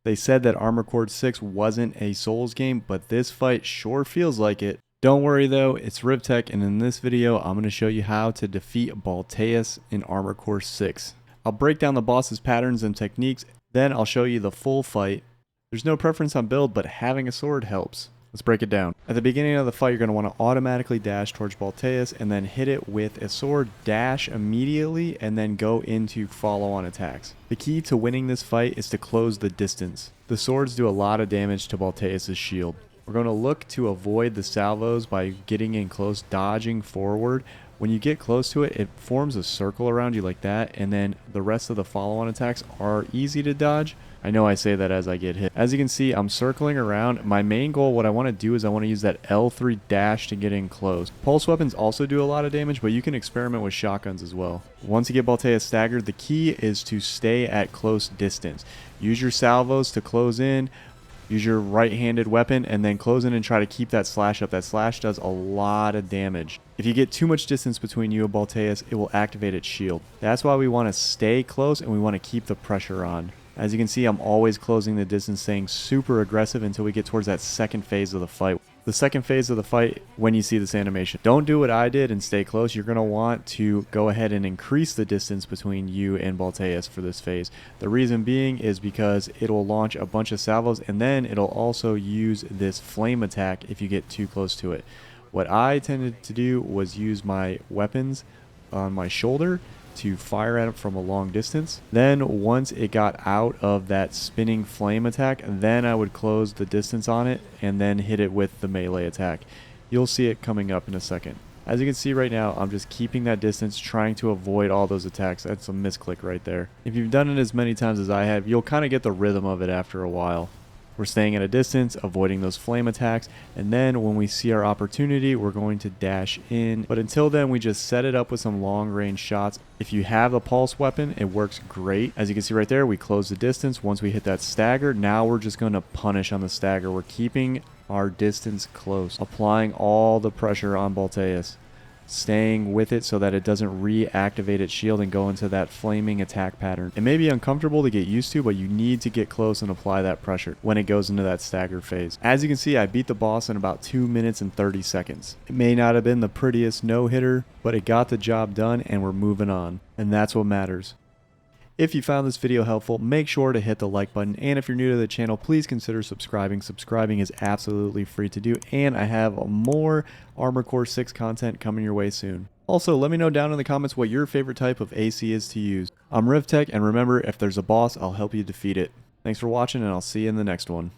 They said that Armored Core 6 wasn't a Souls game, but this fight sure feels like it. Don't worry though, it's RYZEN, and in this video I'm going to show you how to defeat Balteus in Armored Core 6. I'll break down the boss's patterns and techniques, then I'll show you the full fight. There's no preference on build, but having a sword helps. Let's break it down. At the beginning of the fight, you're going to want to automatically dash towards Balteus and then hit it with a sword, dash immediately, and then go into follow-on attacks. The key to winning this fight is to close the distance. The swords do a lot of damage to Balteus' shield. We're going to look to avoid the salvos by getting in close, dodging forward. When you get close to it, it forms a circle around you like that, and then the rest of the follow-on attacks are easy to dodge. I know I say that as I get hit. As you can see, I'm circling around. My main goal, what I want to do is I want to use that L3 dash to get in close. Pulse weapons also do a lot of damage, but you can experiment with shotguns as well. Once you get Balteus staggered, the key is to stay at close distance. Use your salvos to close in. Use your right-handed weapon and then close in and try to keep that slash up. That slash does a lot of damage. If you get too much distance between you and Balteus, it will activate its shield. That's why we want to stay close and we want to keep the pressure on. As you can see, I'm always closing the distance, staying super aggressive until we get towards that second phase of the fight. The second phase of the fight, when you see this animation, don't do what I did and stay close. You're going to want to go ahead and increase the distance between you and Balteus for this phase. The reason being is because it'll launch a bunch of salvos and then it'll also use this flame attack if you get too close to it. What I tended to do was use my weapons on my shoulder to fire at it from a long distance. Then once it got out of that spinning flame attack, then I would close the distance on it and then hit it with the melee attack. You'll see it coming up in a second. As you can see right now, I'm just keeping that distance, trying to avoid all those attacks. That's a misclick right there. If you've done it as many times as I have, you'll kind of get the rhythm of it after a while. We're staying at a distance, avoiding those flame attacks, and then when we see our opportunity, we're going to dash in. But until then, we just set it up with some long-range shots. If you have the pulse weapon, it works great. As you can see right there, we close the distance. Once we hit that stagger, now we're just going to punish on the stagger. We're keeping our distance close, applying all the pressure on Balteus, staying with it so that it doesn't reactivate its shield and go into that flaming attack pattern. It may be uncomfortable to get used to, but you need to get close and apply that pressure when it goes into that stagger phase. As you can see, I beat the boss in about 2 minutes and 30 seconds. It may not have been the prettiest no-hitter, but it got the job done and we're moving on. And that's what matters. If you found this video helpful, make sure to hit the like button, and if you're new to the channel, please consider subscribing. Subscribing is absolutely free to do, and I have more Armored Core 6 content coming your way soon. Also, let me know down in the comments what your favorite type of AC is to use. I'm RYZEN, and remember, if there's a boss, I'll help you defeat it. Thanks for watching, and I'll see you in the next one.